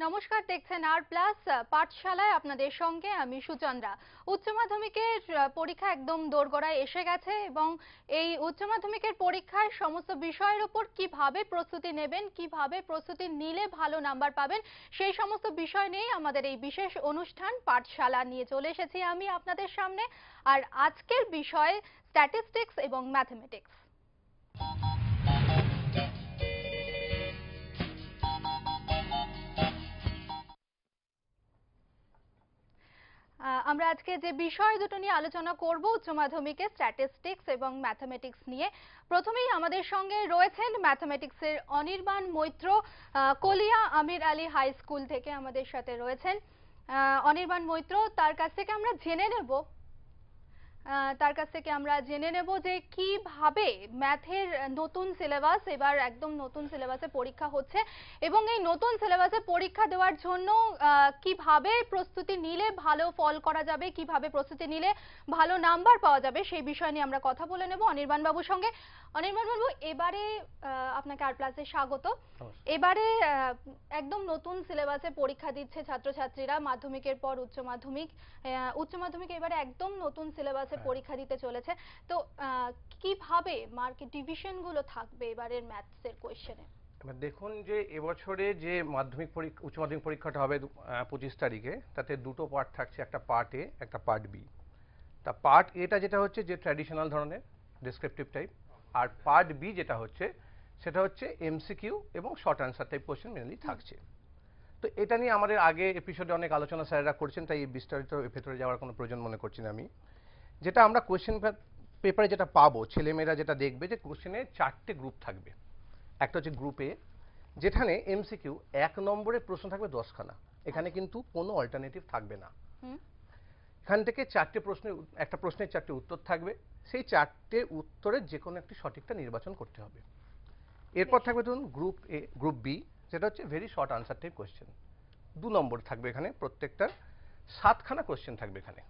নমস্কার, দেখছেন আর প্লাস পাঠশালায় আপনাদের সঙ্গে আমি সুচন্দ্রা। উচ্চ মাধ্যমিকের পরীক্ষা একদম দোরগোড়ায় এসে গেছে এবং এই উচ্চ মাধ্যমিকের পরীক্ষার সমস্ত বিষয়ের উপর কিভাবে প্রস্তুতি নেবেন, কিভাবে প্রস্তুতি নিলে ভালো নাম্বার পাবেন, সেই সমস্ত বিষয় নিয়ে আমাদের এই বিশেষ অনুষ্ঠান পাঠশালা নিয়ে চলে এসেছি আমি আপনাদের সামনে। আর আজকের বিষয় স্ট্যাটিস্টিক্স এবং ম্যাথমেটিক্স। আমরা আজকে যে বিষয় দুটো নিয়ে আলোচনা করব উচ্চ মাধ্যমিকে স্ট্যাটিস্টিক্স এবং ম্যাথমেটিক্স নিয়ে। প্রথমেই আমাদের সঙ্গে রয়েছেন ম্যাথমেটিক্সের অনির্বাণ মৈত্র, কলিয়া আমির আলী হাই স্কুল থেকে আমাদের সাথে রয়েছেন। অনির্বাণ মৈত্র, তার কাছ থেকে আমরা জেনে নেব যে কিভাবে ম্যাথের নতুন সিলেবাস, এবার একদম নতুন সিলেবাসে পরীক্ষা হচ্ছে এবং এই নতুন সিলেবাসে পরীক্ষা দেওয়ার জন্য কিভাবে প্রস্তুতি নিলে ভালো ফল করা যাবে, কিভাবে প্রস্তুতি নিলে ভালো নাম্বার পাওয়া যাবে, সেই বিষয় নিয়ে আমরা কথা বলে নেব অনির্বাণ বাবুর সঙ্গে। অনির্বাণ বাবু, এবারে আপনাকে আর প্লাসে স্বাগত। এবারে একদম নতুন সিলেবাসে পরীক্ষা দিচ্ছে ছাত্রছাত্রীরা, মাধ্যমিকের পর উচ্চ মাধ্যমিক এবারে একদম নতুন সিলেবাসে পরীক্ষা দিতে চলেছে। তো কিভাবে মার্কেট ডিভিশন গুলো থাকবে এবারের ম্যাথসের কোশ্চেনে? এবার দেখুন যে এবছরে যে উচ্চ মাধ্যমিক পরীক্ষাটা হবে 25 তারিখে, তাতে দুটো পার্ট থাকছে, একটা পার্ট এ, একটা পার্ট বি। তা পার্ট এটা যেটা হচ্ছে যে ট্র্যাডিশনাল ধরনের ডেসক্রিপটিভ টাইপ, আর পার্ট বি যেটা হচ্ছে সেটা হচ্ছে এমসিকিউ এবং short answer type question mainly থাকছে। তো এটা নিয়ে আমাদের আগে এপিসোডে অনেক আলোচনা স্যারেরা করছেন, তাই বিস্তারিত ভেতরে যাওয়ার কোনো প্রয়োজন মনে করছি না আমি। যেটা আমরা কোশ্চেন পেপারে যেটা পাবো, ছেলেমেয়েরা যেটা দেখবে যে কোশ্চেনে 4টে গ্রুপ থাকবে। একটা হচ্ছে গ্রুপ এ, যেখানে এমসিকিউ 1 নম্বরের প্রশ্ন থাকবে 10খানা। এখানে কিন্তু কোনো অল্টারনেটিভ থাকবে না। এখান থেকে 4টে প্রশ্নের, একটা প্রশ্নের 4টে উত্তর থাকবে, সেই 4টে উত্তরের যে কোনো একটি সঠিকটা নির্বাচন করতে হবে। এরপর থাকবে ধরুন গ্রুপ এ, গ্রুপ বি, যেটা হচ্ছে very short answer type question. 2 নম্বর থাকবে এখানে, প্রত্যেকটার 7খানা কোশ্চেন থাকবে এখানে,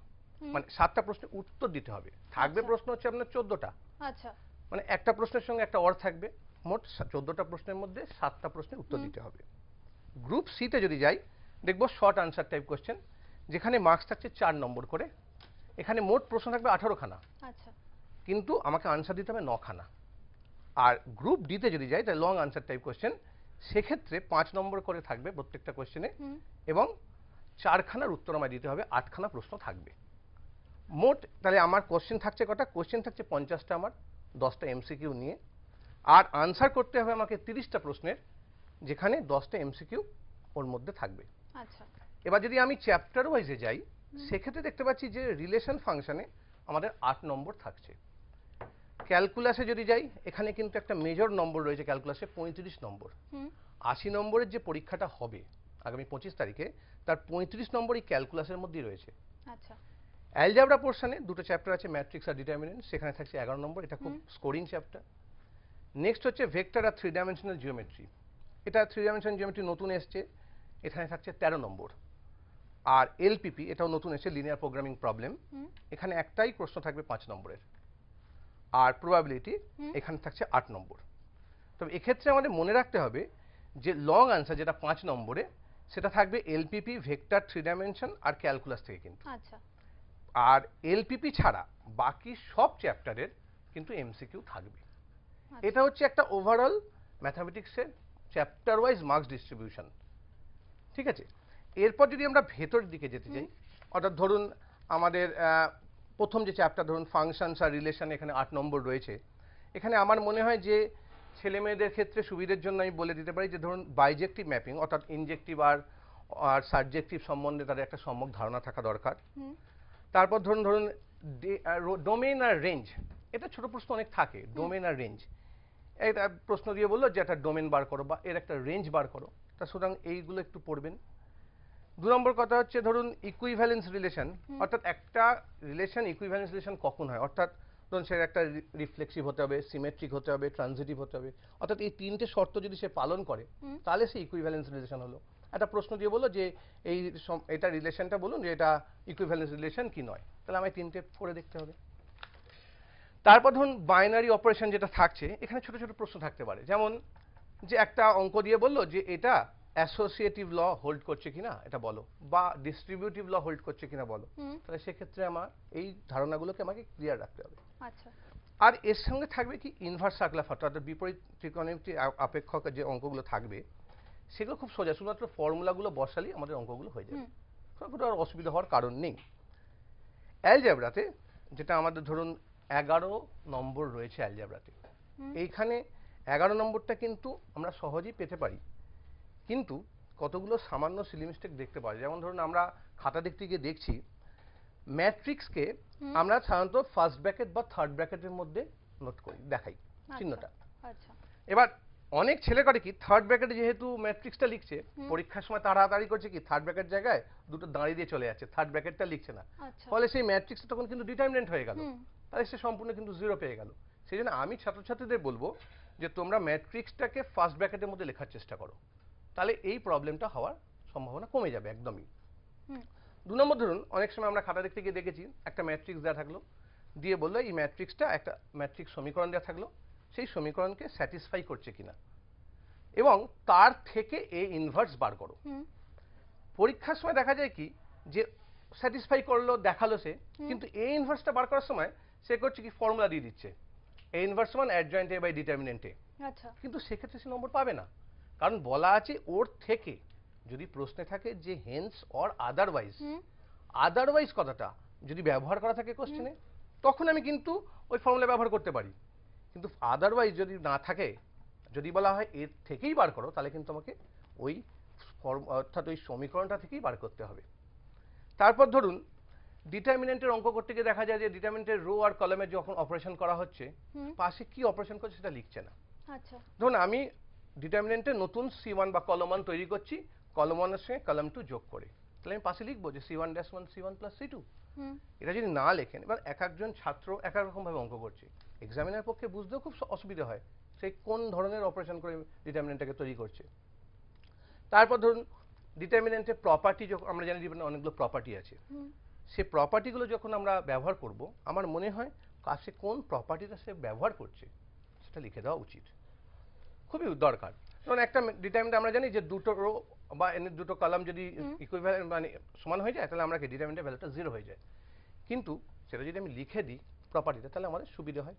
মানে 7টা প্রশ্নের উত্তর দিতে হবে। থাকবে প্রশ্ন হচ্ছে আপনার 14টা। আচ্ছা, মানে একটা প্রশ্নের সঙ্গে একটা অর থাকবে। মোট 14টা প্রশ্নের মধ্যে 7টা প্রশ্নের উত্তর দিতে হবে। গ্রুপ সি তে যদি যাই, দেখবো শর্ট আনসার টাইপ কোশ্চেন, যেখানে মার্কস থাকছে 4 নম্বর করে। এখানে মোট প্রশ্ন থাকবে 18খানা। আচ্ছা, কিন্তু আমাকে আনসার দিতে হবে 9খানা। আর গ্রুপ ডি তে যদি যাই, তাহলে লং আনসার টাইপ কোশ্চেন, সেক্ষেত্রে 5 নম্বর করে থাকবে প্রত্যেকটা কোশ্চেনে, এবং 4খানার উত্তর আমায় দিতে হবে। 8খানা প্রশ্ন থাকবে মোট। তাহলে আমার কোশ্চেন থাকছে কটা? কোশ্চেন থাকছে 50টা আমার, 10টা এমসিকিউ নিয়ে। আর আনসার করতে হবে আমাকে 30টা প্রশ্নের, যেখানে 10টা এমসিকিউ ওর মধ্যে থাকবে। আচ্ছা, এবার যদি আমি চ্যাপ্টার ওয়াইজে যাই, সেক্ষেত্রে দেখতে পাচ্ছি যে রিলেশন ফাংশনে আমাদের 8 নম্বর থাকছে। ক্যালকুলাসে যদি যাই, এখানে কিন্তু একটা মেজর নম্বর রয়েছে ক্যালকুলাসে, 35 নম্বর। 80 নম্বরের যে পরীক্ষাটা হবে আগামী 25 তারিখে, তার 35 নম্বর এই ক্যালকুলাসের মধ্যেই রয়েছে। আচ্ছা, অ্যালজেব্রা পোর্শনে দুটো চ্যাপ্টার আছে, ম্যাট্রিক্স আর ডিটারমিনেন্ট, সেখানে থাকছে 11 নম্বর। এটা খুব স্কোরিং চ্যাপ্টার। নেক্সট হচ্ছে ভেক্টর আর 3 ডাইমেনশনাল জিওমেট্রি। এটা 3 ডাইমেনশনাল জিওমেট্রি নতুন এসছে, এখানে থাকছে 13 নম্বর। আর এলপিপি, এটাও নতুন এসেছে, লিনিয়ার প্রোগ্রামিং প্রবলেম, এখানে একটাই প্রশ্ন থাকবে 5 নম্বরের। আর প্রবাবিলিটি, এখানে থাকছে 8 নম্বর। তবে এক্ষেত্রে আমাদের মনে রাখতে হবে যে লং আনসার যেটা 5 নম্বরে, সেটা থাকবে এলপিপি, ভেক্টর, 3 ডাইমেনশন আর ক্যালকুলাস থেকে কিন্তু। আচ্ছা, আর এলপিপি ছাড়া বাকি সব চ্যাপ্টারের কিন্তু এমসিকিউ থাকবে। এটা হচ্ছে একটা ওভারঅল ম্যাথমেটিক্সের চ্যাপ্টার ওয়াইজ মার্কস ডিস্ট্রিবিউশন। ঠিক আছে, এরপর যদি আমরা ভেতরের দিকে যেতে চাই, অর্থাৎ ধরুন আমাদের প্রথম যে চ্যাপ্টার, ধরুন ফাংশনস আর রিলেশন, এখানে 8 নম্বর রয়েছে। এখানে আমার মনে হয় যে ছেলে মেয়েদের ক্ষেত্রে সুবিধার জন্য আমি বলে দিতে পারি যে ধরুন বাইজেক্টিভ ম্যাপিং, অর্থাৎ ইনজেক্টিভ আর সাবজেক্টিভ সম্বন্ধে তাদের একটা সম্যক ধারণা থাকা দরকার। তারপর ধরুন ডোমেইন আর রেঞ্জ, এটা ছোট প্রশ্ন অনেক থাকে। ডোমেইন আর রেঞ্জ, এটা প্রশ্ন দিয়ে বললো যে একটা ডোমেইন বার করো বা এর একটা রেঞ্জ বার করো, তা সুতরাং এইগুলো একটু পড়বেন। দু নম্বর কথা হচ্ছে ধরুন ইকুইভ্যালেন্স রিলেশন, অর্থাৎ একটা রিলেশন ইকুইভ্যালেন্স রিলেশন কখন হয়, অর্থাৎ ধরুন সে একটা রিফ্লেক্সিভ হতে হবে, সিমেট্রিক হতে হবে, ট্রানজিটিভ হতে হবে, অর্থাৎ এই তিনটে শর্ত যদি সে পালন করে তাহলে সে ইকুইভ্যালেন্স রিলেশন হলো। একটা প্রশ্ন দিয়ে বললো যে এটা রিলেশনটা বলুন যে এটা ইকুইভ্যালেন্স রিলেশন কি নয়, তাহলে আমায় তিনটে করে দেখতে হবে। তারপর ধরুন বাইনারি অপারেশন যেটা থাকছে, এখানে ছোট ছোট প্রশ্ন থাকতে পারে, যেমন যে একটা অঙ্ক দিয়ে বললো যে এটা অ্যাসোসিয়েটিভ ল হোল্ড করছে কিনা এটা বলো, বা ডিস্ট্রিবিউটিভ ল হোল্ড করছে কিনা বলো। তাহলে সেক্ষেত্রে আমার এই ধারণাগুলোকে আমাকে ক্লিয়ার রাখতে হবে। আচ্ছা। আর এর সঙ্গে থাকবে কি ইনভার্স সার্কুলার ফর্মুলা, অর্থাৎ বিপরীত ত্রিকোণমিতিক আপেক্ষক যে অঙ্কগুলো থাকবে সেগুলো খুব সোজা, শুধুমাত্র ফর্মুলাগুলো বসালেই আমাদের অঙ্কগুলো হয়ে যাবে, কোনো আর অসুবিধা হওয়ার কারণ নেই। অ্যালজেব্রাতে যেটা আমাদের ধরুন 11 নম্বর রয়েছে অ্যালজেব্রাতে, এইখানে 11 নম্বরটা কিন্তু আমরা সহজেই পেতে পারি, কিন্তু কতগুলো সামান্য সিলি মিস্টেক দেখতে পাই। যেমন ধরুন আমরা খাতা দেখতে গিয়ে দেখছি ম্যাট্রিক্সকে আমরা সাধারণত ফার্স্ট ব্র্যাকেট বা থার্ড ব্র্যাকেটের মধ্যে নোট করি, দেখাই চিহ্নটা। আচ্ছা। এবার অনেক ছেলে করে কি থার্ড ব্র্যাকেটে যেহেতু ম্যাট্রিক্সটা লিখছে, পরীক্ষার সময় তাড়াতাড়ি করছে কি থার্ড ব্র্যাকেট জায়গায় দুটো দাঁড়িয়ে দিয়ে চলে যাচ্ছে, থার্ড ব্র্যাকেটটা লিখছে না, ফলে সেই ম্যাট্রিক্সটা তখন কিন্তু ডিটারমিনেন্ট হয়ে গেল, তাহলে সে সম্পূর্ণ কিন্তু জিরো পেয়ে গেল। সেই জন্য আমি ছাত্রছাত্রীদের বলবো যে তোমরা ম্যাট্রিক্সটাকে ফার্স্ট ব্র্যাকেটের মধ্যে লেখার চেষ্টা করো, তাহলে এই প্রবলেমটা হওয়ার সম্ভাবনা কমে যাবে একদমই। দু নম্বর ধরুন অনেক সময় আমরা খাতা দেখতে গিয়ে দেখেছি একটা ম্যাট্রিক্স দেওয়া থাকলো, দিয়ে বললো এই ম্যাট্রিক্সটা একটা ম্যাট্রিক্স সমীকরণ দেওয়া থাকলো, সেই সমীকরণকে স্যাটিসফাই করছে কিনা এবং তার থেকে এ ইনভার্স বার করো। পরীক্ষার সময় দেখা যায় কি যে স্যাটিসফাই করলো দেখালো সে, কিন্তু এ ইনভার্সটা বার করার সময় সে করছে কি ফর্মুলা দিয়ে দিচ্ছে এ ইনভার্স সমান অ্যাডজয়েন্ট এ বাই ডিটারমিনেন্ট এ। আচ্ছা, কিন্তু সেক্ষেত্রে সে নম্বর পাবে না, কারণ বলা আছে ওর থেকে, যদি প্রশ্নে থাকে যে হেন্স অর আদারওয়াইজ, আদারওয়াইজ কথাটা যদি ব্যবহার করা থাকে কোশ্চেনে তখন আমি কিন্তু ওই ফর্মুলা ব্যবহার করতে পারি, কিন্তু আদারওয়াইজ যদি না থাকে, যদি বলা হয় এর থেকেই বার করো, তাহলে কিন্তু আমাকে ওই অর্থাৎ ওই সমীকরণটা থেকেই বার করতে হবে। তারপর ধরুন ডিটারমিনেন্টের অঙ্ক করতে গিয়ে দেখা যায় যে ডিটারমিনেন্টের রো আর কলামে যখন অপারেশন করা হচ্ছে পাশে কি অপারেশন করছে সেটা লিখছে না। আচ্ছা, ধরুন আমি ডিটারমিনেন্টে নতুন C1 বা কলম 1 তৈরি করছি, কলম 1 এর সঙ্গে কলম 2 যোগ করে, তাহলে আমি পাশে লিখবো যে C1-1 C1 + C2। এটা যদি না লেখেন, এবার এক একজন ছাত্র এক এক রকম ভাবে অঙ্ক করছে, এক্সামিনার পক্ষে বুঝতেও খুব অসুবিধা হয় সে কোন ধরনের অপারেশন করে ডিটারমিনেন্টটাকে তৈরি করছে। তারপর ধরুন ডিটারমিনেন্টের প্রপার্টি, যখন আমরা জানি অনেকগুলো প্রপার্টি আছে, সে প্রপার্টিগুলো যখন আমরা ব্যবহার করব, আমার মনে হয় কাছে কোন প্রপার্টিটা সে ব্যবহার করছে সেটা লিখে দেওয়া উচিত, খুবই দরকার। কারণ একটা ডিটারমিনেন্ট আমরা জানি যে দুটো রো বা এর দুটো কলাম যদি ইকুইভ্যালেন্ট মানে সমান হয়ে যায়, তাহলে আমরা কি ডিটারমিনেন্টের ভ্যালুটা 0 হয়ে যায়, কিন্তু সেটা যদি আমি লিখে দিই প্রপার্টিটা, তাহলে আমাদের সুবিধা হয়।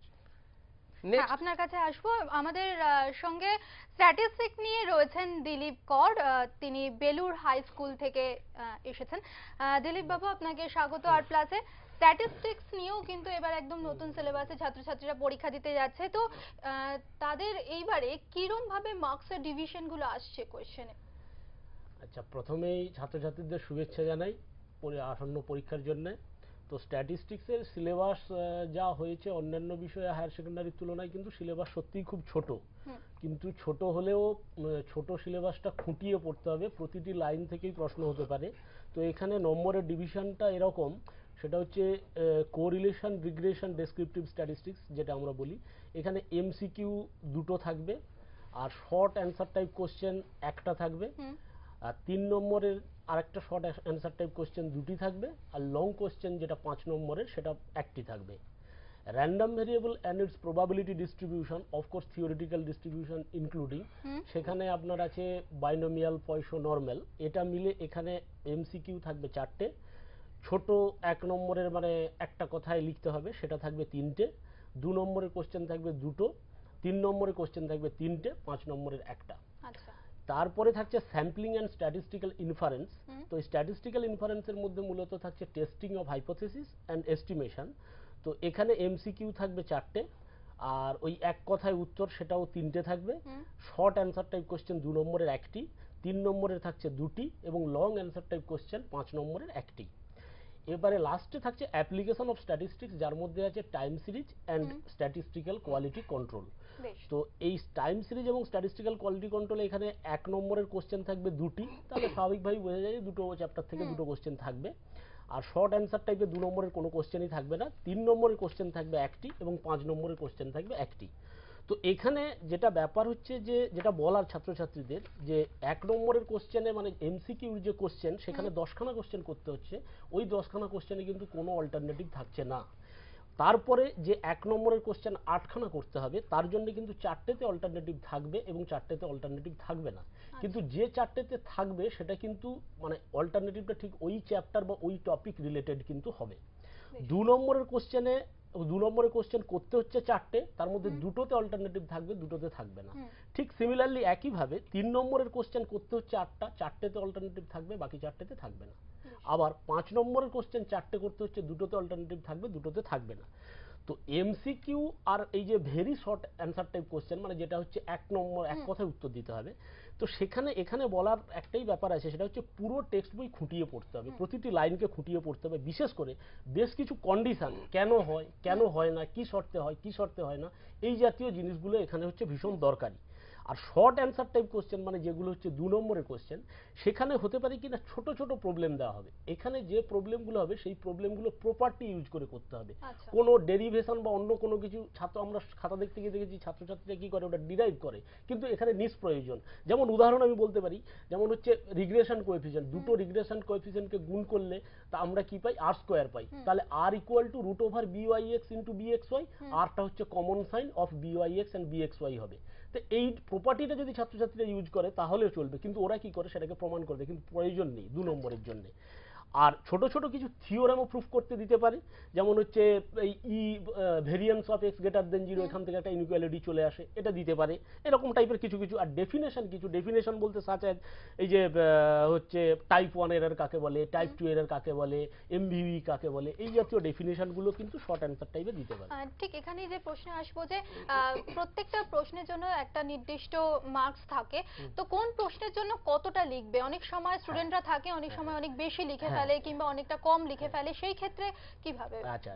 আপনার কাছে আসবো, আমাদের সঙ্গে স্ট্যাটিস্টিক নিয়ে রয়েছেন দিলীপ কর, তিনি বেলুর হাই স্কুল থেকে এসেছেন। দিলীপ বাবু, আপনাকে স্বাগত আর প্লাসে। স্ট্যাটিস্টিক্স নিয়েও কিন্তু এবার একদম নতুন সিলেবাসে ছাত্রছাত্রীরা পরীক্ষা দিতে যাচ্ছে, তো তাদের এইবারে কিরম ভাবে মার্কসের ডিভিশন গুলো আসছে কোশ্চেনে? আচ্ছা, প্রথমেই ছাত্রছাত্রীদের শুভেচ্ছা জানাই আসন্ন পরীক্ষার জন্য। তো স্ট্যাটিস্টিক্সের সিলেবাস যা হয়েছে অন্যান্য বিষয়ে হায়ার সেকেন্ডারির তুলনায় কিন্তু সিলেবাস সত্যিই খুব ছোট, কিন্তু ছোট হলেও ছোট সিলেবাসটা খুঁটিয়ে পড়তে হবে, প্রতিটি লাইন থেকেই প্রশ্ন হতে পারে। তো এখানে নম্বরের ডিভিশনটা এরকম, সেটা হচ্ছে কোরিলেশন, রিগ্রেশন, ডেসক্রিপটিভ স্ট্যাটিস্টিক্স যেটা আমরা বলি। এখানে MCQ দুটো থাকবে, আর শর্ট অ্যান্সার টাইপ কোশ্চেন একটা থাকবে, আর 3 নম্বরের আরেকটা শর্ট অ্যান্সার টাইপ কোশ্চেন দুটি থাকবে, আর লং কোশ্চেন যেটা 5 নম্বরের সেটা একটি থাকবে। Random variable and it's probability distribution, of course theoretical distribution including, সেখানে আপনার আছে বাইনোমিয়াল, পয়সো, নর্মাল, এটা মিলে এখানে MCQ থাকবে 4টে। ছোট 1 নম্বরের মানে একটা কথায় লিখতে হবে সেটা থাকবে 3টে, 2 নম্বরের কোশ্চেন থাকবে 2টো, 3 নম্বরের কোশ্চেন থাকবে 3টে, 5 নম্বরের একটা। আচ্ছা, তারপরে থাকছে স্যাম্পলিং অ্যান্ড স্ট্যাটিস্টিক্যাল ইনফারেন্স। তো স্ট্যাটিস্টিক্যাল ইনফারেন্সের মধ্যে মূলত থাকছে testing of hypothesis and estimation. তো এখানে MCQ থাকবে 4টে, আর ওই এক কথায় উত্তর সেটাও 3টে থাকবে। শর্ট অ্যান্সার টাইপ কোশ্চেন 2 নম্বরের একটি, 3 নম্বরের থাকছে 2টি, এবং লং অ্যান্সার টাইপ কোশ্চেন 5 নম্বরের একটি। এবারে লাস্টে থাকছে অ্যাপ্লিকেশন অফ স্ট্যাটিস্টিক্স, যার মধ্যে আছে time series and statistical quality control. বেশ। তো এই টাইম সিরিজ এবং স্ট্যাটিস্টিক্যাল কোয়ালিটি কন্ট্রোলে এখানে 1 নম্বরের কোশ্চেন থাকবে 2টি, তাহলে স্বাভাবিকভাবেই বোঝা যায় যে দুটো চ্যাপ্টার থেকে দুটো কোশ্চেন থাকবে। আর শর্ট অ্যান্সার টাইপে 2 নম্বরের কোনো কোশ্চেনই থাকবে না, 3 নম্বরের কোশ্চেন থাকবে 1টি এবং 5 নম্বরের কোশ্চেন থাকবে 1টি। তো এখানে যেটা ব্যাপার হচ্ছে যে যেটা বলার ছাত্রছাত্রীদের যে 1 নম্বরের কোশ্চেনে মানে এমসিকিউর যে কোশ্চেন সেখানে 10খানা কোশ্চেন করতে হচ্ছে, ওই 10খানা কোশ্চেনে কিন্তু কোনো অল্টারনেটিভ থাকছে না। তারপরে যে 1 নম্বরের কোশ্চেন 8খানা করতে হবে, তার জন্য কিন্তু 4টেতে অল্টারনেটিভ থাকবে এবং 4টেতে অল্টারনেটিভ থাকবে না। কিন্তু যে 4টেতে থাকবে সেটা কিন্তু মানে অল্টারনেটিভটা ঠিক ওই চ্যাপ্টার বা ওই টপিক রিলেটেড কিন্তু হবে। 2 নম্বরের কোশ্চেনে 2 নম্বরের কোশ্চেন করতে হচ্ছে 4টে, তার মধ্যে 2টোতে অল্টারনেটিভ থাকবে, 2টোতে থাকবে না। ঠিক সিমিলারলি একইভাবে 3 নম্বরের কোশ্চেন করতে হচ্ছে 8টা, 4টেতে অল্টারনেটিভ থাকবে, বাকি 4টেতে থাকবে না। আবার 5 নম্বরের কোশ্চেন 4টে করতে হচ্ছে, 2টোতে অল্টারনেটিভ থাকবে, 2টোতে থাকবে না। তো এমসিকিউ আর এই যে very short answer type question মানে যেটা হচ্ছে 1 নম্বর এক কথায় উত্তর দিতে হবে, তো সেখানে এখানে বলার একটাই ব্যাপার আছে, সেটা হচ্ছে পুরো টেক্সট বই খুঁটিয়ে পড়তে হবে, প্রতিটি লাইনকে খুঁটিয়ে পড়তে হবে, বিশেষ করে বেশ কিছু কন্ডিশন কেন হয় কেন হয় না, কি শর্তে হয় কি শর্তে হয় না, এই জাতীয় জিনিসগুলো এখানে হচ্ছে ভীষণ দরকারি। আর শর্ট অ্যান্সার টাইপ কোশ্চেন মানে যেগুলো হচ্ছে 2 নম্বরের কোশ্চেন, সেখানে হতে পারে কি না ছোট ছোট প্রবলেম দেওয়া হবে, এখানে যে প্রবলেমগুলো হবে সেই প্রবলেমগুলো প্রপার্টি ইউজ করে করতে হবে। কোনো ডেরিভেশন বা অন্য কোনো কিছু আমরা খাতা দেখতে গিয়ে দেখেছি ছাত্রছাত্রীরা কি করে ওটা ডিরাইভ করে, কিন্তু এখানে নিষ্প্রয়োজন। যেমন উদাহরণ আমি বলতে পারি, যেমন হচ্ছে রিগ্রেশন কোএফিসিয়েন্ট, দুটো রিগ্রেশন কোএফিসিয়েন্টকে গুণ করলে তা আমরা কি পাই, r স্কয়ার পাই, তাহলে r equal to root over byx into bxy, rটা হচ্ছে common sign of byx and bxy হবে। তো এই প্রপার্টিটা যদি ছাত্রছাত্রীরা ইউজ করে তাহলেও চলবে, কিন্তু ওরা কি করে সেটাকে প্রমাণ করবে, কিন্তু প্রয়োজন নেই 2 নম্বরের জন্য। আর ছোট ছোট কিছু থিওরেমও প্রুফ করতে দিতে পারে, যেমন হচ্ছে এই variance of x greater than 0, এখান থেকে একটা ইনইকুয়ালিটি চলে আসে, এটা দিতে পারে, এরকম টাইপের কিছু কিছু। আর ডেফিনেশন কিছু ডেফিনেশন বলতে সাচ এই যে হচ্ছে টাইপ 1 এরর কাকে বলে, টাইপ 2 এরর কাকে বলে, এমভিভি কাকে বলে, এই জাতীয় ডেফিনেশনগুলো কিন্তু শর্ট অ্যান্সার টাইপে দিতে পারে। ঠিক এখানে যে প্রশ্নে আসবো যে প্রত্যেকটা প্রশ্নের জন্য একটা নির্দিষ্ট মার্কস থাকে, তো কোন প্রশ্নের জন্য কতটা লিখবে, অনেক সময় স্টুডেন্টরা থাকে অনেক সময় অনেক বেশি লিখে ফেলে কিংবা অনেকটা কম লিখে ফেলে, সেই ক্ষেত্রে কিভাবে? আচ্ছা,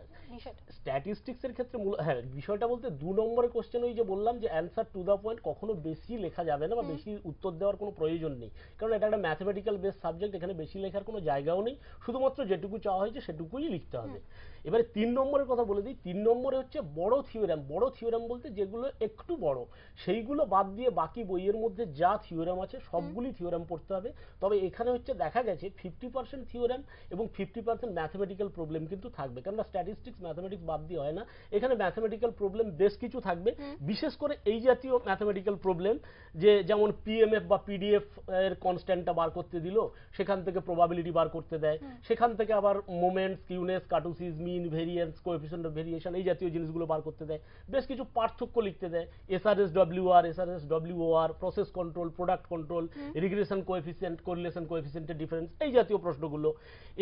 স্ট্যাটিস্টিক্স এর ক্ষেত্রে হ্যাঁ বিষয়টা বলতে 2 নম্বরের কোশ্চেন ওই যে বললাম যে অ্যানসার টু দা পয়েন্ট, কখনো বেশি লেখা যাবে না বা বেশি উত্তর দেওয়ার কোনো প্রয়োজন নেই, কারণ এটা একটা ম্যাথমেটিক্যাল বেস সাবজেক্ট, এখানে বেশি লেখার কোনো জায়গাও নেই, শুধুমাত্র যেটুকু চাওয়া হয়েছে সেটুকুই লিখতে হবে। এবারে 3 নম্বরের কথা বলে দিই, 3 নম্বরে হচ্ছে বড় থিওরেম বলতে যেগুলো একটু বড়, সেইগুলো বাদ দিয়ে বাকি বইয়ের মধ্যে যা থিওরেম আছে সবগুলি থিওরেম পড়তে হবে। তবে এখানে হচ্ছে দেখা গেছে 50% থিওরেম এবং 50% ম্যাথমেটিক্যাল প্রবলেম কিন্তু থাকবে, কারণ স্ট্যাটিস্টিক্স ম্যাথমেটিক্স বাদ দিয়ে হয় না, এখানে ম্যাথমেটিক্যাল প্রবলেম বেশ কিছু থাকবে, বিশেষ করে এই জাতীয় ম্যাথমেটিক্যাল প্রবলেম যে যেমন পিএমএফ বা পিডিএফ এর কনস্ট্যান্টটা বার করতে দিল, সেখান থেকে প্রবাবিলিটি বার করতে দেয়, সেখান থেকে আবার moments, skewness, kurtosis, mean, variance, coefficient of variation, এই জাতীয় জিনিসগুলো বার করতে দেয়, বেশ কিছু পার্থক্য লিখতে দেয়, SRS WR, SRS WOR, process control, product control, regression coefficient, correlation কোএফিসিয়েন্টের ডিফারেন্স, এই জাতীয় প্রশ্নগুলো।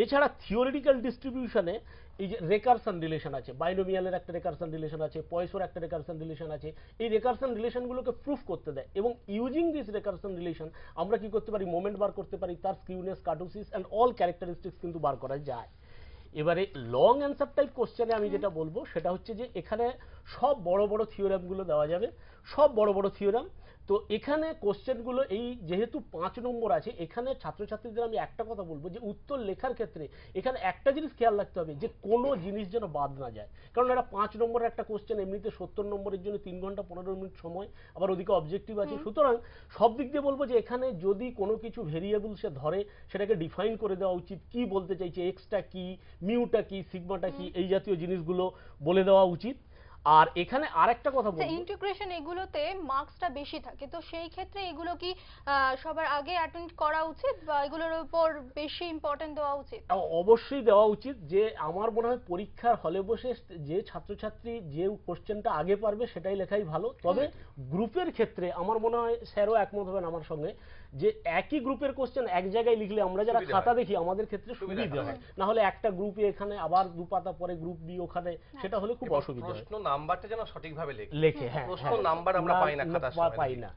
এছাড়া থিওরিটিক্যাল ডিস্ট্রিবিউশনে এই যে রেকারশন রিলেশন আছে, বাইনোমিয়ালের একটা রেকারশন রিলেশন আছে, পয়সোর একটা রেকারশন রিলেশন আছে, এই রেকারশন রিলেশনগুলোকে প্রুফ করতে দেয়, এবং ইউজিং দিস রেকারশন রিলেশন আমরা কি করতে পারি, মোমেন্ট বার করতে পারি, তার skewness, kurtosis and all characteristics কিন্তু বার করা যায়। এবারে লং অ্যান্সার টাইপ কোশ্চেনে আমি যেটা বলবো সেটা হচ্ছে যে এখানে সব বড় বড় থিওরেমগুলো দেওয়া যাবে, সব বড় বড় থিওরেম। তো এখানে কোশ্চেনগুলো এই যেহেতু 5 নম্বর আছে, এখানে ছাত্রছাত্রীদের আমি একটা কথা বলবো যে উত্তর লেখার ক্ষেত্রে এখানে একটা জিনিস খেয়াল রাখতে হবে যে কোনো জিনিস যেন বাদ না যায়, কারণ এটা 5 নম্বরের একটা কোশ্চেন, এমনিতে 70 নম্বরের জন্য 3 ঘন্টা 15 মিনিট সময়, আবার ওদিকে অবজেক্টিভ আছে, সুতরাং সব দিক দিয়ে বলবো যে এখানে যদি কোনো কিছু ভেরিয়েবল সে ধরে সেটাকে ডিফাইন করে দেওয়া উচিত, কি বলতে চাইছে, এক্সটা কি, মিউটা কি, সিগমাটা কি, এই জাতীয় জিনিসগুলো বলে দেওয়া উচিত। আর এখানে আরেকটা কথা বলবো, ইন্টিগ্রেশন এগুলোতে মার্কসটা বেশি থাকে, তো সেই ক্ষেত্রে এগুলো কি সবার আগে অ্যাটেন্ড করা উচিত বা এগুলোর উপর বেশি ইম্পর্টেন্ট দেওয়া উচিত? অবশ্যই দেওয়া উচিত। যে আমার মনে হয় পরীক্ষার হলে বসে যে ছাত্রছাত্রী যে কোশ্চেনটা আগে পারবে সেটাই লেখাই ভালো, তবে গ্রুপের ক্ষেত্রে আমার মনে হয় স্যারও একমত হবেন আমার সঙ্গে যে একই গ্রুপের কোশ্চেন এক জায়গায় লিখলে আমরা যারা খাতা দেখি আমাদের ক্ষেত্রে সুবিধা হয়, না হলে একটা গ্রুপে এখানে আবার 2 পাতা পরে গ্রুপ বি ওখানে, সেটা হলে খুব অসুবিধা হয়। প্রশ্ন নাম্বারটা যেন সঠিকভাবে লেখে, হ্যাঁ, প্রশ্ন নাম্বার আমরা পাই না খাতার সময়, পাই না।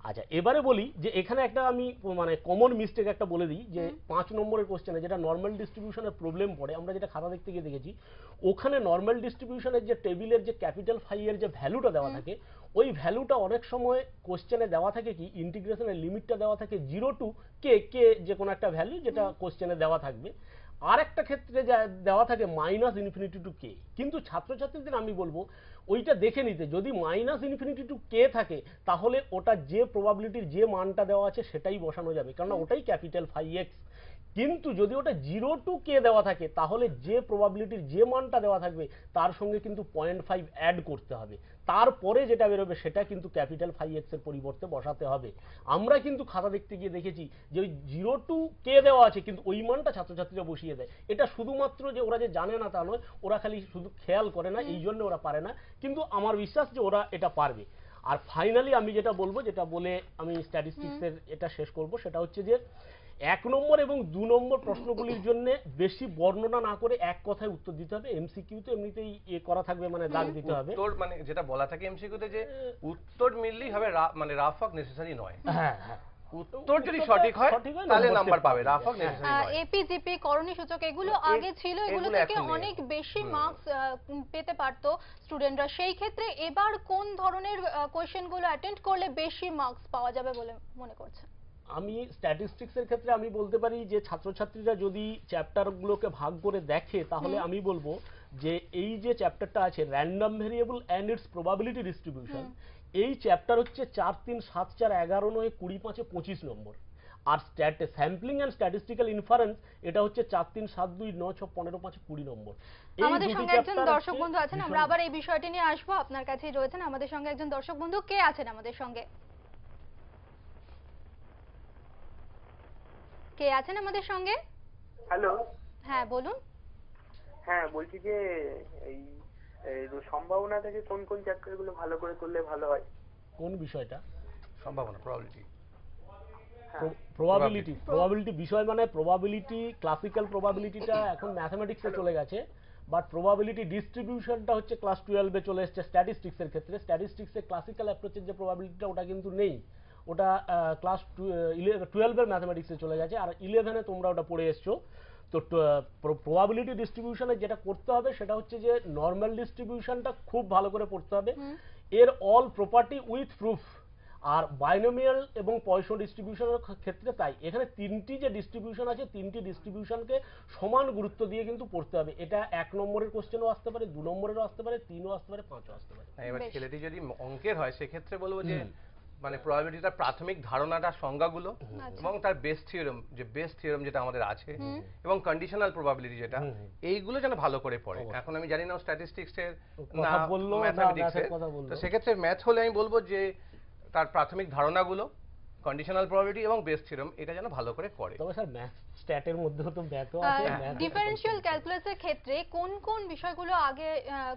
আচ্ছা এবারে বলি যে এখানে একটা আমি মানে কমন মিস্টেক একটা বলে দিই যে 5 নম্বরের কোশ্চেনে যেটা নর্মাল ডিস্ট্রিবিউশনের প্রবলেম পড়ে, আমরা যেটা খাতা দেখতে গিয়ে দেখেছি ওখানে নর্মাল ডিস্ট্রিবিউশনের যে টেবিলের যে ক্যাপিটাল ফাই এর যে ভ্যালুটা দেওয়া থাকে ওই ভ্যালুটা অনেক সময় কোশ্চেনে দেওয়া থাকে কি ইন্টিগ্রেশনের লিমিটটা দেওয়া থাকে 0 টু কে কে যে কোনো একটা ভ্যালু যেটা কোশ্চেনে দেওয়া থাকবে, আর একটা ক্ষেত্রে যা দেওয়া থাকে -∞ টু কে। কিন্তু ছাত্রছাত্রীদের আমি বলবো ওইটা দেখে নিতে, যদি -∞ টু কে থাকে তাহলে ওটা যে প্রবাবিলিটির যে মানটা দেওয়া আছে সেটাই বসানো যাবে, কারণ ওটাই ক্যাপিটাল ফাই এক্স। কিন্তু যদি ওটা 0 টু কে দেওয়া থাকে তাহলে যে প্রবাবিলিটির যে মানটা দেওয়া থাকবে তার সঙ্গে কিন্তু 0.5 অ্যাড করতে হবে, তারপরে যেটা বেরোবে সেটা কিন্তু ক্যাপিটাল ফাই এক্স এর পরিবর্তে বসাতে হবে। আমরা কিন্তু খাতা দেখতে গিয়ে দেখেছি যে ওই 0 টু কে দেওয়া আছে কিন্তু ওই মানটা ছাত্রছাত্রীরা বসিয়ে দেয়। এটা শুধুমাত্র যে ওরা যে জানে না তা নয়, ওরা খালি শুধু খেয়াল করে না, এই জন্য ওরা পারে না, কিন্তু আমার বিশ্বাস যে ওরা এটা পারবে। আর ফাইনালি আমি যেটা বলবো, যেটা বলে আমি স্ট্যাটিস্টিক্সের এটা শেষ করব, সেটা হচ্ছে যে 1 নম্বর এবং 2 নম্বর প্রশ্নগুলির জন্য বেশি বর্ণনা না করে এক কথায় উত্তর দিতে হবে। এমসিকিউ তো এমনিতেই করা থাকবে, মানে দাগ দিতে হবে। উত্তর মানে যেটা বলা থাকে এমসিকিউতে যে উত্তর মিললেই হবে, মানে রাফ ওয়ার্ক নেসেসারি নয়। হ্যাঁ হ্যাঁ, উত্তর যদি সঠিক হয় তাহলে নাম্বার পাবে, রাফ ওয়ার্ক নেসেসারি নয়। এপিজিপি করণী সূচক এগুলো আগে ছিল, এগুলো থেকে অনেক বেশি মার্কস পেতে পারতো স্টুডেন্টরা। সেই ক্ষেত্রে এবার কোন ধরনের কোশ্চেন গুলো অ্যাটেন্ড করলে বেশি মার্কস পাওয়া যাবে বলে মনে করছেন? আমি স্ট্যাটিস্টিক্সের ক্ষেত্রে আমি বলতে পারি যে ছাত্রছাত্রীরা যদি চ্যাপ্টারগুলোকে ভাগ করে দেখে তাহলে আমি বলবো যে এই যে চ্যাপ্টারটা আছে random variable and it's probability distribution, এই চ্যাপ্টার হচ্ছে 4 3 7 4 11 9 20 5 25 নম্বর। আর স্যাম্পলিং অ্যান্ড স্ট্যাটিস্টিক্যাল ইনফারেন্স এটা হচ্ছে 4 3 7 2 9 6 15 5 20 নম্বর। আমাদের সঙ্গে একজন দর্শক বন্ধু আছেন, আমরা আবার এই বিষয়টি নিয়ে আসবো। আপনার কাছেই রয়েছেন আমাদের সঙ্গে একজন দর্শক বন্ধু। কে আছেন আমাদের সঙ্গে? কে আছেন আমাদের সঙ্গে? হ্যালো। হ্যাঁ বলুন। হ্যাঁ বলছি যে এই সম্ভাবনা থেকে কোন কোন চ্যাপ্টার গুলো ভালো করে করলে ভালো হয়? কোন বিষয়টা? সম্ভাবনা, প্রবাবিলিটি। প্রবাবিলিটি বিষয় মানে প্রবাবিলিটি, ক্লাসিক্যাল প্রবাবিলিটিটা এখন ম্যাথমেটিক্সে চলে গেছে, বাট প্রবাবিলিটি ডিস্ট্রিবিউশনটা হচ্ছে ক্লাস 12 এ চলে এসেছে স্ট্যাটিস্টিক্সের ক্ষেত্রে। স্ট্যাটিস্টিক্সে ক্লাসিক্যাল অ্যাপ্রোচের যে প্রবাবিলিটিটা ওটা কিন্তু নেই, ওটা ক্লাস 12 এর ম্যাথমেটিক্সে চলে গেছে, আর 11 এ তোমরা ওটা পড়ে এসছো। তো প্রবাবিলিটি ডিস্ট্রিবিউশনে যেটা করতে হবে সেটা হচ্ছে যে নর্মাল ডিস্ট্রিবিউশনটা খুব ভালো করে পড়তে হবে, এর অল প্রপার্টি উইথ প্রুফ। আর বাইনোমিয়াল এবং পয়সন ডিস্ট্রিবিউশনের ক্ষেত্রে তাই, এখানে তিনটি যে ডিস্ট্রিবিউশন আছে তিনটি ডিস্ট্রিবিউশনকে সমান গুরুত্ব দিয়ে কিন্তু পড়তে হবে। এটা 1 নম্বরের কোশ্চেনও আসতে পারে, 2 নম্বরেরও আসতে পারে, 3ও আসতে পারে, 5ও আসতে পারে। এবার ছেলেটি যদি অঙ্কের হয় সেক্ষেত্রে বলবো যে মানে প্রবাবিলিটিটার প্রাথমিক ধারণাটা, সংজ্ঞাগুলো এবং তার বেস থিওরেম যেটা আমাদের আছে এবং কন্ডিশনাল প্রবাবিলিটি যেটা, এইগুলো যেন ভালো করে পড়ে। এখন আমি জানি না স্ট্যাটিস্টিক্সের না ম্যাথমেটিক্সের, তো সেক্ষেত্রে ম্যাথ হলে আমি বলবো যে তার প্রাথমিক ধারণাগুলো, কন্ডিশনাল প্রবাবিলিটি এবং বেস থিওরেম এটা যেন ভালো করে করে। তবে স্যার ম্যাথ স্ট্যাটের মধ্যেও তো ম্যাথও আছে। ডিফারেনশিয়াল ক্যালকুলাসের ক্ষেত্রে কোন কোন বিষয়গুলো আগে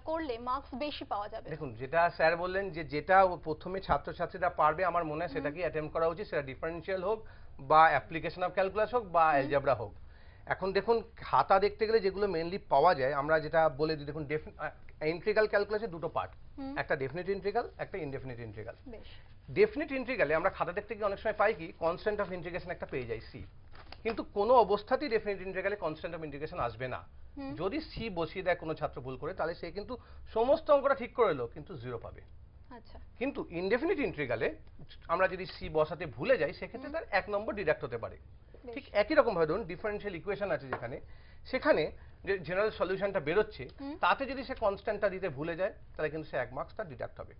করলে মার্কস বেশি পাওয়া যাবে? দেখুন, যেটা স্যার বললেন যে যেটা প্রথমে ছাত্রছাত্রীরা পারবে, আমার মনে হয় সেটাকে অ্যাটেম্প করা উচিত, সেটা ডিফারেনশিয়াল হোক বা অ্যাপ্লিকেশন অফ ক্যালকুলাস হোক বা অ্যালজেব্রা হোক। এখন দেখুন খাতা দেখতে গেলে যেগুলো মেইনলি পাওয়া যায়, আমরা যেটা বলে দিই, দেখুন ইন্টিগ্রাল ক্যালকুলাসের দুটো পার্ট, একটা ডেফিনিট ইন্টিগ্রাল, একটা ইনডেফিনিট ইন্টিগ্রাল। ডেফিনিট ইন্টিগ্রালে আমরা খাতা দেখতে গিয়ে অনেক সময় পাই কি কনস্ট্যান্ট অফ ইন্টিগ্রেশন একটা পেয়ে যাই সি, কিন্তু কোনো অবস্থাতেই ডেফিনিট ইন্টিগ্রালে কনস্ট্যান্ট অফ ইন্টিগ্রেশন আসবে না। যদি সি বসিয়ে দেয় কোনো ছাত্র ভুল করে, তাহলে সে কিন্তু সমস্ত অঙ্কটা ঠিক করে এলো কিন্তু 0 পাবে। আচ্ছা, কিন্তু ইনডেফিনিট ইন্টিগ্রালে আমরা যদি সি বসাতে ভুলে যাই সেক্ষেত্রে তার 1 নম্বর ডিডাক্ট হতে পারে। ঠিক একই রকম ভাবে ধরুন ডিফারেনশিয়াল ইকুয়েশন আছে যেখানে, সেখানে যে জেনারেল সলিউশনটা বেরোচ্ছে তাতে যদি সে কনস্ট্যান্টটা দিতে ভুলে যায় তাহলে কিন্তু সে 1 মার্কস তার ডিডাক্ট হবে।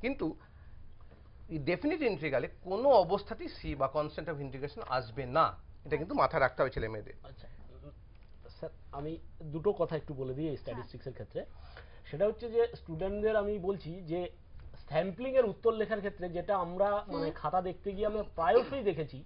কিন্তু এই ডেফিনিট ইন্টিগ্রালে কোনো অবস্থাতেই সি বা কনস্ট্যান্ট অফ ইন্টিগ্রেশন আসবে না, এটা কিন্তু মাথায় রাখতে হবে ছেলে মেয়েদের। আচ্ছা স্যার, আমি দুটো কথা একটু বলে দিই এই স্ট্যাটিস্টিক্সের ক্ষেত্রে। সেটা হচ্ছে যে স্টুডেন্টদের আমি বলছি যে স্যাম্পলিং এর উত্তর লেখার ক্ষেত্রে যেটা আমরা মানে খাতা দেখতে গিয়ে আমরা প্রায়শই দেখেছি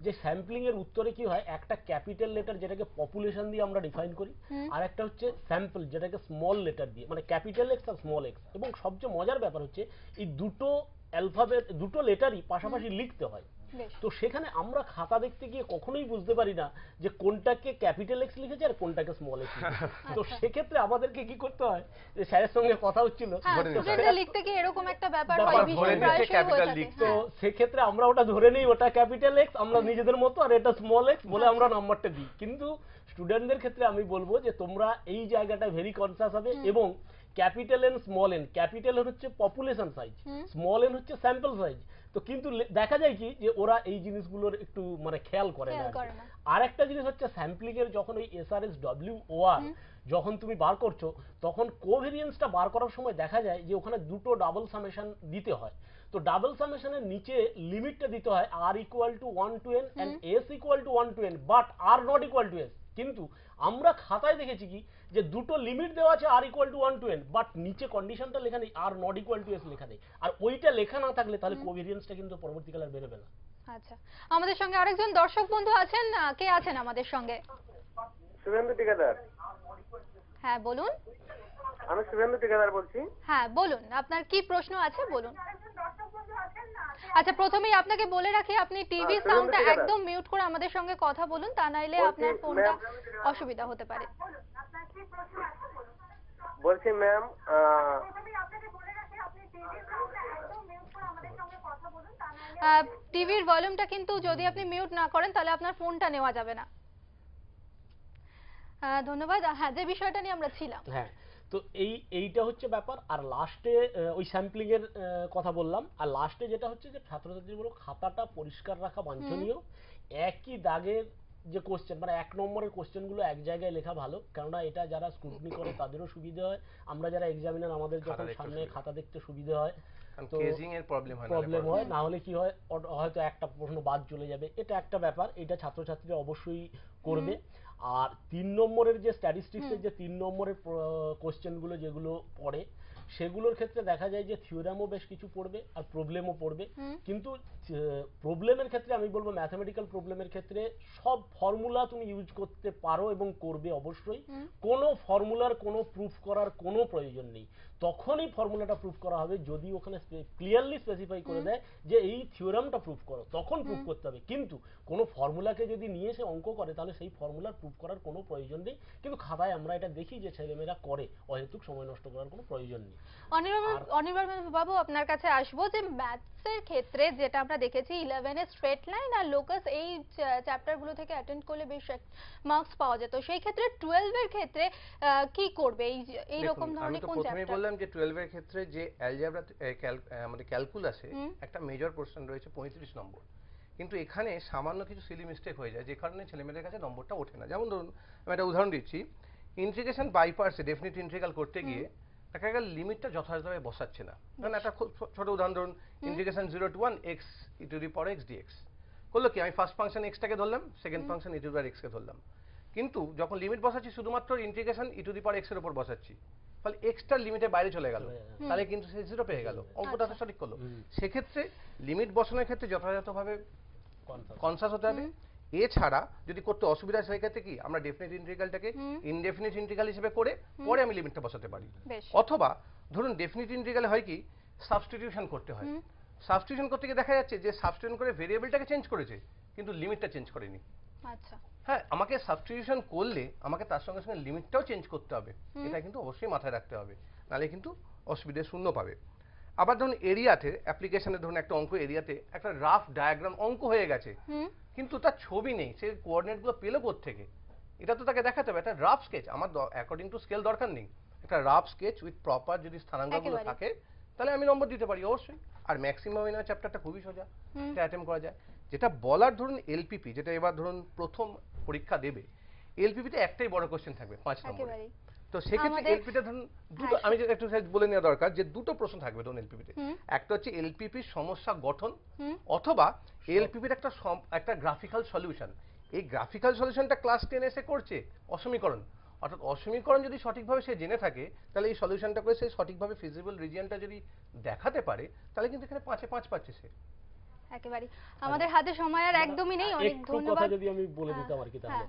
যে স্যাম্পলিং এর উত্তরে কি হয়, একটা ক্যাপিটাল লেটার যেটাকে পপুলেশন দিয়ে আমরা ডিফাইন করি, আর একটা হচ্ছে স্যাম্পল যেটাকে স্মল লেটার দিয়ে, মানে ক্যাপিটাল এক্স আর স্মল এক্স। এবং সবচেয়ে মজার ব্যাপার হচ্ছে এই দুটো অ্যালফাবেট, দুটো লেটারই পাশাপাশি লিখতে হয়। বেশ। তো সেখানে আমরা খাতা দেখতে গিয়ে কখনোই বুঝতে পারি না যে কোনটাকে ক্যাপিটাল এক্স লিখেছে আর কোনটাকে স্মল এক্স লিখেছে। তো সেক্ষেত্রে আমাদেরকে কি করতে হয়, যে স্যারের সঙ্গে কথা হচ্ছিল, হ্যাঁ, ধরে নিতে হয়। স্টুডেন্টরা লিখতে গিয়ে এরকম একটা ব্যাপার হয়, ব্যাপার ভীষণ ধরে নিতে প্রায়শই হয়ে capital থাকে। লিখতে। তো হ্যাঁ। সেক্ষেত্রে আমরা ওটা ধরে নিই ওটা ক্যাপিটাল এক্স, আমরা নিজেদের মতো, আর এটা স্মল এক্স বলে আমরা নাম্বারটা দিই। কিন্তু স্টুডেন্টদের ক্ষেত্রে আমি বলবো যে তোমরা এই জায়গাটা ভেরি কনসাস হবে, এবং capital N small N, capital N হচ্ছে পপুলেশন সাইজ, স্মল এন হচ্ছে স্যাম্পল সাইজ। তো কিন্তু দেখা যায় কি যে ওরা এই জিনিসগুলোর একটু মানে খেয়াল করে না। খেয়াল করে না। আর একটা জিনিস হচ্ছে স্যাম্পলিং এর যখন ওই SRSWOR যখন তুমি বার করছো, তখন কোভেরিয়েন্সটা বার করার সময় দেখা যায় যে ওখানে দুটো ডাবল সামেশন দিতে হয়। তো ডাবল সামেশনের নিচে লিমিটটা দিতে হয় r equal to 1 to n and s equal to 1 to n but r not equal to s। কিন্তু আমরা খাতায় দেখেছি কি যে দুটো লিমিট দেওয়া আছে r equal to 1 to n, but নিচে কন্ডিশনটা লেখা নেই, r not equal to s লেখা নেই। আর ওইটা লেখা না থাকলে তাহলে কোভেরিয়েন্সটা কিন্তু পরবর্তীকালে আর বেরোবে না। আচ্ছা, আমাদের সঙ্গে আরেকজন দর্শক বন্ধু আছেন, কে আছেন আমাদের সঙ্গে? শুভেন্দু ঠিকাদার। হ্যাঁ বলুন। আমি শুভেন্দু ঠিকাদার বলছি। হ্যাঁ বলুন, আপনার কি প্রশ্ন আছে বলুন। আচ্ছা, প্রথমেই আপনাকে বলে রাখি, আপনি টিভি শুনুন সাউন্ডটা ঠিকাদার। একদম মিউট করে আমাদের সঙ্গে কথা বলুন, তা নাইলে বলছি, আপনার ফোনটা ম্যাম। অসুবিধা হতে পারে। বলছি ম্যাম, টিভির ভলিউমটা কিন্তু যদি আপনি মিউট না করেন তাহলে আপনার ফোনটা নেওয়া যাবে না। ধন্যবাদ। হ্যাঁ, যে বিষয়টা নিয়ে আমরা ছিলাম। হ্যাঁ, তো এইটা হচ্ছে ব্যাপার। আর লাস্টে ওই স্যাম্পলিং এর কথা বললাম। আর লাস্টে যেটা হচ্ছে যে ছাত্রছাত্রীগুলো খাতাটা পরিষ্কার রাখা বাঞ্ছনীয়। একই দাগের যে কোশ্চেন, মানে 1 নম্বরের কোশ্চেনগুলো এক জায়গায় লেখা ভালো, কেননা এটা যারা স্ক্রুটনি করে তাদেরও সুবিধা হয়, আমরা যারা এক্সামিনার আমাদের যখন সামনে খাতা দেখতে সুবিধা হয়। তো কেজিং এর প্রবলেম হয় না হলে কি হয়, হয়তো একটা প্রশ্ন বাদ চলে যাবে, এটা একটা ব্যাপার। এটা ছাত্রছাত্রীরা অবশ্যই করবে। আর 3 নম্বরের যে স্ট্যাটিস্টিক্সের যে 3 নম্বরের কোশ্চেনগুলো যেগুলো পড়ে, সেগুলোর ক্ষেত্রে দেখা যায় যে থিওরামও বেশ কিছু পড়বে আর প্রবলেমও পড়বে। কিন্তু প্রবলেমের ক্ষেত্রে আমি বলবো, ম্যাথমেটিক্যাল প্রবলেমের ক্ষেত্রে সব ফর্মুলা তুমি ইউজ করতে পারো এবং করবে অবশ্যই। কোনো ফর্মুলার কোনো প্রুফ করার কোনো প্রয়োজন নেই। তখনই ফর্মুলাটা প্রুফ করা হবে যদি ওখানে ক্লিয়ারলি স্পেসিফাই করে দেয় যে এই থিওরামটা প্রুফ করো, তখন প্রুফ করতে হবে। কিন্তু কোনো ফর্মুলাকে যদি নিয়ে এসে অঙ্ক করে, তাহলে সেই ফর্মুলার প্রুফ করার কোনো প্রয়োজন নেই। কিন্তু খাতায় আমরা এটা দেখি যে ছেলেমেয়েরা করে, অহেতুক সময় নষ্ট করার কোনো প্রয়োজন নেই। অনির্বাণ বাবু, আপনার কাছে আসবো যে ম্যাথসের ক্ষেত্রে যেটা আমরা দেখেছি 11 এর স্ট্রেট লাইন আর লোকাস, এই চ্যাপ্টারগুলো থেকে অ্যাটেন্ড করলে বেশ মার্কস পাওয়া যেত। সেই ক্ষেত্রে 12 এর ক্ষেত্রে কি করবে, এই রকম ধরনের কোন চ্যাপ্টার? প্রথমেই বললাম যে 12 এর ক্ষেত্রে যে অ্যালজেব্রা আমাদের ক্যালকুলাসে একটা মেজর পোরশন রয়েছে 35 নম্বর। কিন্তু এখানে সামান্য কিছু সিলি মিস্টেক হয়ে যায়, যে কারণে ছেলেমেয়েদের কাছে নম্বরটা ওঠে না। যেমন ধরুন, আমি একটা উদাহরণ দিচ্ছি, ইন্টিগ্রেশন বাই পার্টসে ডেফিনিট ইন্টিগ্রাল করতে গিয়ে দেখা গেল লিমিটটা যথাযথভাবে বসাচ্ছে না। কারণ একটা খুব ছোট উদাহরণ ধরুন, integration 0 to 1 x e to the power x dx করলো কি, আমি ফার্স্ট ফাংশন এক্সটাকে ধরলাম, second function e to the power x কে ধরলাম, কিন্তু যখন লিমিট বসাচ্ছি শুধুমাত্র integration e to the power x এর উপর বসাচ্ছি, ফলে এক্সটার লিমিটের বাইরে চলে গেল, তাহলে কিন্তু সে 0 পেয়ে গেল, অঙ্কটা তো সঠিক করলো। সেক্ষেত্রে লিমিট বসানোর ক্ষেত্রে যথাযথভাবে কনসাস হতে হবে। এছাড়া যদি করতে অসুবিধা হয়, সেই ক্ষেত্রে কি আমরা ডেফিনিট ইন্টিগ্রালটাকে ইনডেফিনিট ইন্টিগ্রাল হিসেবে করে পরে আমি লিমিটটা বসাতে পারি। অথবা ধরুন ডেফিনিট ইন্টিগ্রালে হয় কি, সাবস্টিটিউশন করতে হয়। সাবস্টিটিউশন করতে গিয়ে দেখা যাচ্ছে যে সাবস্টিটিউশন করে ভেরিয়েবলটাকে চেঞ্জ করেছে কিন্তু লিমিটটা চেঞ্জ করেনি। আচ্ছা, হ্যাঁ, আমাকে সাবস্টিটিউশন করলে আমাকে তার সঙ্গে সঙ্গে লিমিটটাও চেঞ্জ করতে হবে, এটা কিন্তু অবশ্যই মাথায় রাখতে হবে, নাহলে কিন্তু অসুবিধে শূন্য পাবে। আবার ধরুন এরিয়াতে, অ্যাপ্লিকেশনে ধরুন একটা অঙ্ক এরিয়াতে একটা রাফ ডায়াগ্রাম অঙ্ক হয়ে গেছে, কিন্তু তার ছবি নেই, সে কোঅর্ডিনেটগুলো পেলো কোত্থেকে, এটা তো তাকে দেখাতে হবে। একটা রাফ স্কেচ, আমার অ্যাকর্ডিং টু স্কেল দরকার নেই, একটা রাফ স্কেচ উইথ প্রপার যদি স্থানাঙ্কগুলো থাকে তাহলে আমি নম্বর দিতে পারি অবশ্যই। আর ম্যাক্সিমাম ইন চ্যাপ্টারটা খুবই সোজা, এটা অ্যাটেম্প করা যায়। যেটা বলার ধরুন এলপিপি, যেটা এবার ধরুন প্রথম পরীক্ষা দেবে, এলপিপিতে একটাই বড় কোশ্চেন থাকবে 5 নম্বরে। তো সেক্ষেত্রে এলপিটা ধরুন দুটো, আমি যেটা একটু বলে নেওয়া দরকার যে দুটো প্রশ্ন থাকবে ধরুন এলপিপিতে। একটা হচ্ছে এলপিপির সমস্যা গঠন, অথবা এলপিপির একটা গ্রাফিক্যাল সলিউশন। এই গ্রাফিক্যাল সলিউশনটা ক্লাস 10 এসে করছে অসমীকরণ, অর্থাৎ অসমীকরণ যদি সঠিকভাবে সে জেনে থাকে, তাহলে এই সলিউশনটা করে সে সঠিকভাবে ফিজিবল রিজিয়নটা যদি দেখাতে পারে, তাহলে কিন্তু এখানে 5 এ 5 পাচ্ছে সে। একেবারে আমাদের হাতে সময় আর একদমই নেই। অনেক ধন্যবাদ। কথা যদি আমি বলে দিতাম আর কি, তাহলে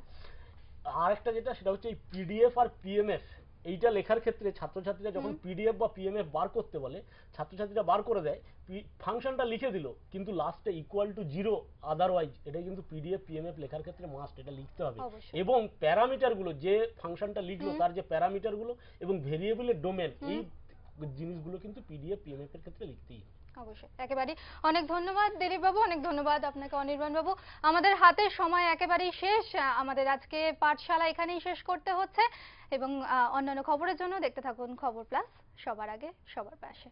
আরেকটা যেটা, সেটা হচ্ছে এই পিডিএফ আর পিএমএফ এইটা লেখার ক্ষেত্রে ছাত্রছাত্রীরা যখন পিডিএফ বা পিএমএফ বার করতে বলে, ছাত্রছাত্রীরা বার করে দেয়, ফাংশনটা লিখে দিল, কিন্তু লাস্টে ইকুয়াল টু 0 আদারওয়াইজ, এটা কিন্তু পিডিএফ পিএমএফ লেখার ক্ষেত্রে মাস্ট, এটা লিখতে হবে। অবশ্যই। এবং প্যারামিটারগুলো, যে ফাংশনটা লিখলো তার যে প্যারামিটারগুলো এবং ভেরিয়েবলের ডোমেন, এই জিনিসগুলো কিন্তু পিডিএফ পিএমএফ এর ক্ষেত্রে লিখতেই হবে। অবশ্যই, একেবারেই। অনেক ধন্যবাদ দিলীপ বাবু, অনেক ধন্যবাদ আপনাকে অনির্বাণ বাবু। আমাদের হাতের সময় একেবারেই শেষ, আমাদের আজকে পাঠশালা এখানেই শেষ করতে হচ্ছে, এবং অন্যান্য খবরের জন্য দেখতে থাকুন খবর প্লাস, সবার আগে সবার পাশে।